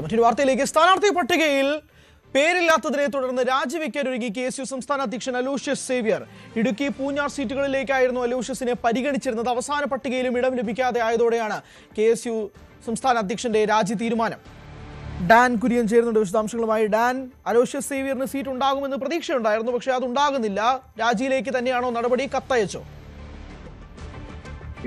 മറ്റൊരു വാർത്തയിലേക്ക്. സ്ഥാനാർത്ഥി പട്ടികയിൽ പേരില്ലാത്തതിനെ തുടർന്ന് രാജിവെക്കാനൊരുങ്ങി KSU സംസ്ഥാന അധ്യക്ഷൻ അലോഷ്യസ് സേവ്യർ. ഇടുക്കി, പൂഞ്ഞാർ സീറ്റുകളിലേക്കായിരുന്നു അലോഷ്യസിനെ പരിഗണിച്ചിരുന്നത്. അവസാന പട്ടികയിലും ഇടം ലഭിക്കാതെ ആയതോടെയാണ് KSU സംസ്ഥാന അധ്യക്ഷന്റെ രാജി തീരുമാനം. ഡാൻ കുര്യൻ ചേരുന്നുണ്ട് വിശദാംശങ്ങളുമായി. ഡാൻ, അലോഷ്യസ് സേവ്യറിന് സീറ്റ് ഉണ്ടാകുമെന്ന് പ്രതീക്ഷയുണ്ടായിരുന്നു, പക്ഷേ അതുണ്ടാകുന്നില്ല. രാജിയിലേക്ക് തന്നെയാണോ നടപടി? കത്തയച്ചോ?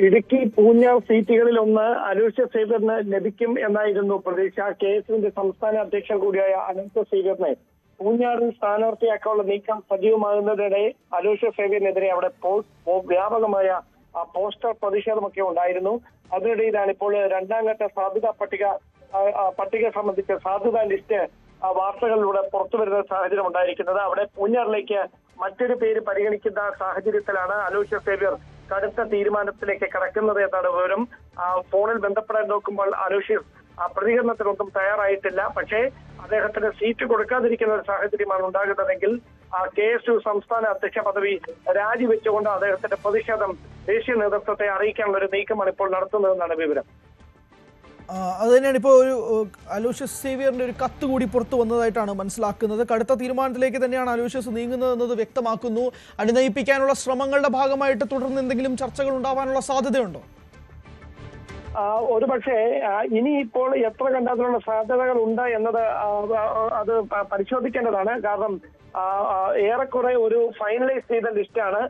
ഇടുക്കി, പൂഞ്ഞാർ സീറ്റുകളിൽ ഒന്ന് അലോഷ്യസ് സേവ്യറിന് ലഭിക്കും എന്നായിരുന്നു പ്രതീക്ഷ. KSUവിന്റെ സംസ്ഥാന അധ്യക്ഷൻ കൂടിയായ അലോഷ്യസ് സേവ്യറിനെ പൂഞ്ഞാറിൽ സ്ഥാനാർത്ഥിയാക്കാനുള്ള നീക്കം സജീവമാകുന്നതിനിടെ അലോഷ്യസ് സേവ്യറിനെതിരെ അവിടെ വ്യാപകമായ പോസ്റ്റർ പ്രതിഷേധമൊക്കെ ഉണ്ടായിരുന്നു. അതിനിടയിലാണ് ഇപ്പോൾ രണ്ടാം ഘട്ട സാധ്യതാ പട്ടിക സംബന്ധിച്ച സാധ്യതാ ലിസ്റ്റ് വാർത്തകളിലൂടെ പുറത്തുവരുന്ന സാഹചര്യം ഉണ്ടായിരിക്കുന്നത്. അവിടെ പൂഞ്ഞാറിലേക്ക് മറ്റൊരു പേര് പരിഗണിക്കുന്ന സാഹചര്യത്തിലാണ് അലോഷ്യസ് സേവ്യർ കടുത്ത തീരുമാനത്തിലേക്ക് കടക്കുന്നത് എന്നാണ് വിവരം. ഫോണിൽ ബന്ധപ്പെടാൻ നോക്കുമ്പോൾ അലോഷ്യസ് പ്രതികരണത്തിനൊന്നും തയ്യാറായിട്ടില്ല. പക്ഷേ അദ്ദേഹത്തിന് സീറ്റ് കൊടുക്കാതിരിക്കുന്ന ഒരു സാഹചര്യമാണ് ഉണ്ടാകുന്നതെങ്കിൽ KSU സംസ്ഥാന അധ്യക്ഷ പദവി രാജിവെച്ചുകൊണ്ട് അദ്ദേഹത്തിന്റെ പ്രതിഷേധം ദേശീയ നേതൃത്വത്തെ അറിയിക്കാനുള്ള ഒരു നീക്കമാണ് ഇപ്പോൾ നടത്തുന്നതെന്നാണ് വിവരം. അത് തന്നെയാണ് ഇപ്പോൾ ഒരു അലോഷ്യസ് സേവ്യറിന്റെ ഒരു കത്ത് കൂടി പുറത്തു വന്നതായിട്ടാണ് മനസ്സിലാക്കുന്നത്. കടുത്ത തീരുമാനത്തിലേക്ക് തന്നെയാണ് അലോഷ്യസ് നീങ്ങുന്നത് എന്നത് വ്യക്തമാക്കുന്നു. അനുനയിപ്പിക്കാനുള്ള ശ്രമങ്ങളുടെ ഭാഗമായിട്ട് തുടർന്ന് എന്തെങ്കിലും ചർച്ചകൾ ഉണ്ടാവാനുള്ള സാധ്യതയുണ്ടോ? ഒരുപക്ഷെ ഇനി ഇപ്പോൾ എത്ര കണ്ടതിനുള്ള സാധ്യതകൾ ഉണ്ട് എന്നത് അത് പരിശോധിക്കേണ്ടതാണ്. കാരണം ഏറെക്കുറെ ഒരു ഫൈനലൈസ് ചെയ്ത ലിസ്റ്റാണ്.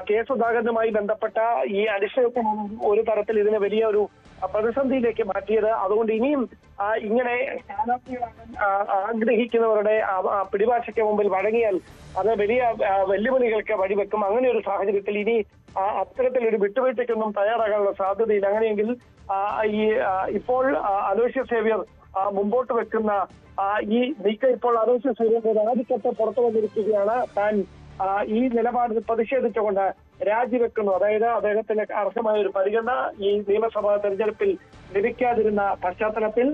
കേസ് സുധാകരനുമായി ബന്ധപ്പെട്ട ഈ അനിശ്ചിതത്വം ഒരു തരത്തിൽ ഇതിനെ വലിയ ഒരു പ്രതിസന്ധിയിലേക്ക് മാറ്റിയത്. അതുകൊണ്ട് ഇനിയും ഇങ്ങനെ സ്ഥാനാർത്ഥികളാകാൻ ആഗ്രഹിക്കുന്നവരുടെ പിടിവാശയ്ക്ക് മുമ്പിൽ വഴങ്ങിയാൽ അത് വലിയ വെല്ലുവിളികൾക്ക് വഴിവെക്കും. അങ്ങനെ ഒരു സാഹചര്യത്തിൽ ഇനി അത്തരത്തിലൊരു വിട്ടുവീഴ്ചയ്ക്കൊന്നും തയ്യാറാകാനുള്ള സാധ്യതയില്ല. അങ്ങനെയെങ്കിൽ ഇപ്പോൾ അലോഷ്യസ് സേവ്യർ മുമ്പോട്ട് വെക്കുന്ന ഈ നീക്കം ഇപ്പോൾ അലോഷ്യസ് സേവ്യറിന്റെ രാജിക്കത്ത് പുറത്തു വന്നിരിക്കുകയാണ്. താൻ ഈ നിലപാടിൽ പ്രതിഷേധിച്ചുകൊണ്ട് രാജിവെക്കുന്നു. അതായത് അദ്ദേഹത്തിന് അർഹമായ ഒരു പരിഗണന ഈ നിയമസഭാ തെരഞ്ഞെടുപ്പിൽ ലഭിക്കാതിരുന്ന പശ്ചാത്തലത്തിൽ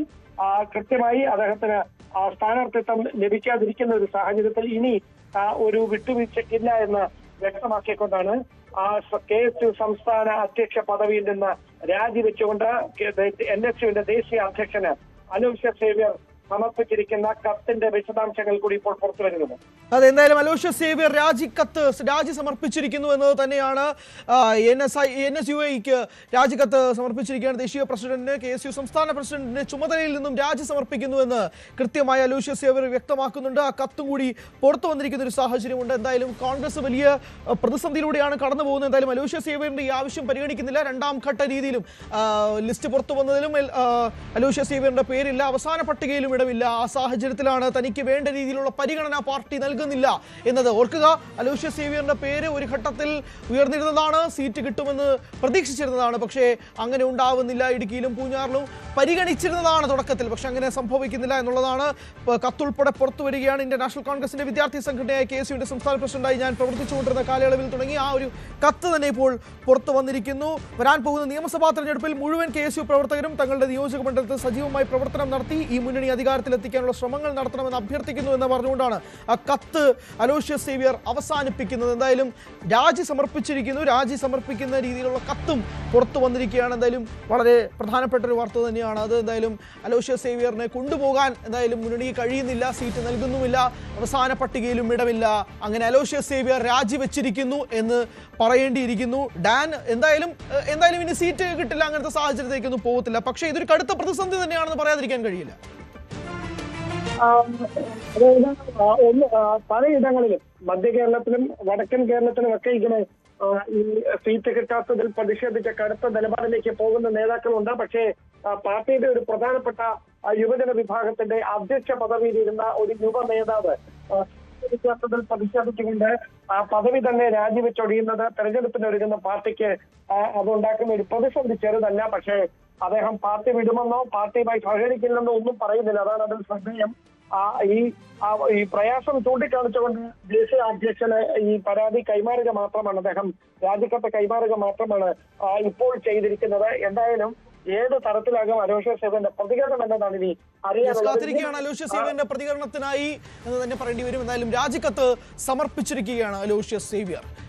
കൃത്യമായി അദ്ദേഹത്തിന് സ്ഥാനാർത്ഥിത്വം ലഭിക്കാതിരിക്കുന്ന ഒരു സാഹചര്യത്തിൽ ഇനി ഒരു വിട്ടുവീഴ്ചയ്ക്കില്ല എന്ന് വ്യക്തമാക്കിക്കൊണ്ടാണ് KSU സംസ്ഥാന അധ്യക്ഷ പദവിയിൽ നിന്ന് രാജിവെച്ചുകൊണ്ട് NSUവിന്റെ ദേശീയ അധ്യക്ഷന് അലോഷ്യസ് സേവ്യർ സമർപ്പിച്ചിരിക്കുന്ന കത്തിന്റെ വിശദാംശങ്ങൾ കൂടി ഇപ്പോൾ പുറത്തു വരുന്നത്. അതെ, എന്തായാലും അലോഷ്യസ് സേവ്യർ രാജി സമർപ്പിച്ചിരിക്കുന്നു എന്നത് തന്നെയാണ്. NSUIക്ക് രാജിക്കത്ത് സമർപ്പിച്ചിരിക്കുകയാണ്. ദേശീയ പ്രസിഡന്റിന്, KSU സംസ്ഥാന പ്രസിഡന്റിന് ചുമതലയിൽ നിന്നും രാജി സമർപ്പിക്കുന്നുവെന്ന് കൃത്യമായി അലോഷ്യസ് സേവ്യർ വ്യക്തമാക്കുന്നുണ്ട്. ആ കത്തും കൂടി പുറത്തു വന്നിരിക്കുന്ന ഒരു സാഹചര്യമുണ്ട്. എന്തായാലും കോൺഗ്രസ് വലിയ പ്രതിസന്ധിയിലൂടെയാണ് കടന്നു പോകുന്നത്. എന്തായാലും അലോഷ്യസ് സേവ്യറിന്റെ ഈ ആവശ്യം പരിഗണിക്കുന്നില്ല. രണ്ടാം ഘട്ട രീതിയിലും ലിസ്റ്റ് പുറത്തു വന്നതിലും അലോഷ്യസ് സേവ്യറിന്റെ പേരില്ല. അവസാന പട്ടികയിലും ഇടമില്ല. ആ സാഹചര്യത്തിലാണ് തനിക്ക് വേണ്ട രീതിയിലുള്ള പരിഗണന പാർട്ടി നൽകുന്നില്ല എന്നത്. ഓർക്കുക, അലോഷ്യസ് സേവ്യറിന്റെ പേര് ഒരു ഘട്ടത്തിൽ ഉയർന്നിരുന്നതാണ്, സീറ്റ് കിട്ടുമെന്ന് പ്രതീക്ഷിച്ചിരുന്നതാണ്. പക്ഷേ അങ്ങനെ ഉണ്ടാവുന്നില്ല. ഇടുക്കിയിലും പൂഞ്ഞാറിലും പരിഗണിച്ചിരുന്നതാണ് തുടക്കത്തിൽ, പക്ഷെ അങ്ങനെ സംഭവിക്കുന്നില്ല എന്നുള്ളതാണ്. കത്തുൾപ്പെടെ പുറത്തു വരികയാണ്. ഇന്ത്യൻ നാഷണൽ കോൺഗ്രസിന്റെ വിദ്യാർത്ഥി സംഘടനയായ KSUവിന്റെ സംസ്ഥാന പ്രസിഡന്റായി ഞാൻ പ്രവർത്തിച്ചുകൊണ്ടിരുന്ന കാലയളവിൽ തുടങ്ങി ആ ഒരു കത്ത് തന്നെ ഇപ്പോൾ പുറത്തു വന്നിരിക്കുന്നു. വരാൻ പോകുന്ന നിയമസഭാ തെരഞ്ഞെടുപ്പിൽ മുഴുവൻ KSU പ്രവർത്തകരും തങ്ങളുടെ നിയോജക മണ്ഡലത്തിൽ സജീവമായി പ്രവർത്തനം നടത്തി ഈ മുന്നണി അധികാരത്തിലെത്തിക്കാനുള്ള ശ്രമങ്ങൾ നടത്തണമെന്ന് അഭ്യർത്ഥിക്കുന്നു എന്ന് പറഞ്ഞുകൊണ്ടാണ് ആ കത്ത് അലോഷ്യസ് സേവ്യർ അവസാനിപ്പിക്കുന്നത്. എന്തായാലും രാജി സമർപ്പിച്ചിരിക്കുന്നു. രാജി സമർപ്പിക്കുന്ന രീതിയിലുള്ള കത്തും പുറത്തു വന്നിരിക്കുകയാണ്. എന്തായാലും വളരെ പ്രധാനപ്പെട്ട ഒരു വാർത്ത തന്നെയാണ് അത്. എന്തായാലും അലോഷ്യസ് സേവ്യറിനെ കൊണ്ടുപോകാൻ എന്തായാലും മുന്നണിക്ക് കഴിയുന്നില്ല, സീറ്റ് നൽകുന്നുമില്ല, അവസാന പട്ടികയിലും ഇടമില്ല. അങ്ങനെ അലോഷ്യസ് സേവ്യർ രാജിവെച്ചിരിക്കുന്നു എന്ന് പറയേണ്ടിയിരിക്കുന്നു. ഡാൻ, എന്തായാലും ഇനി സീറ്റ് കിട്ടില്ല, അങ്ങനത്തെ സാഹചര്യത്തിലേക്കൊന്നും പോകത്തില്ല. പക്ഷേ ഇതൊരു കടുത്ത പ്രതിസന്ധി തന്നെയാണെന്ന് പറയാതിരിക്കാൻ കഴിയില്ല. പലയിടങ്ങളിലും മധ്യ കേരളത്തിലും വടക്കൻ കേരളത്തിലും ഒക്കെ ഇങ്ങനെ ഈ സീറ്റ് കിട്ടാത്തതിൽ പ്രതിഷേധിച്ച കടുത്ത നിലപാടിലേക്ക് പോകുന്ന നേതാക്കളുണ്ട്. പക്ഷേ പാർട്ടിയുടെ ഒരു പ്രധാനപ്പെട്ട യുവജന വിഭാഗത്തിന്റെ അധ്യക്ഷ പദവിയിലിരുന്ന ഒരു യുവ നേതാവ് ിൽ പ്രതിഷേധിച്ചുകൊണ്ട് ആ പദവി തന്നെ രാജിവെച്ചൊടിയുന്നത് തെരഞ്ഞെടുപ്പിന് ഒരുങ്ങുന്ന പാർട്ടിക്ക് അതുണ്ടാക്കുന്ന ഒരു പ്രതിസന്ധി ചെറുതല്ല. പക്ഷേ അദ്ദേഹം പാർട്ടി വിടുമെന്നോ പാർട്ടിയുമായി സഹകരിക്കില്ലെന്നോ ഒന്നും പറയുന്നില്ല. അതാണ് അതിൽ ശ്രദ്ധേയം. ഈ പ്രയാസം ചൂണ്ടിക്കാണിച്ചുകൊണ്ട് ദേശീയ അധ്യക്ഷന് ഈ പരാതി കൈമാറുക മാത്രമാണ്, അദ്ദേഹം രാജിക്കത്ത് കൈമാറുക മാത്രമാണ് ഇപ്പോൾ ചെയ്തിരിക്കുന്നത്. എന്തായാലും ഏത് തരത്തിലാകും അലോഷ്യസ് സേവ്യറിന്റെ പ്രതികരണം എന്നതാണ് ഇനി അറിയാൻ. അലോഷ്യസ് സേവ്യറിന്റെ പ്രതികരണത്തിനായി എന്ന് തന്നെ പറയേണ്ടി വരും. എന്തായാലും രാജിക്കത്ത് സമർപ്പിച്ചിരിക്കുകയാണ് അലോഷ്യസ് സേവ്യർ.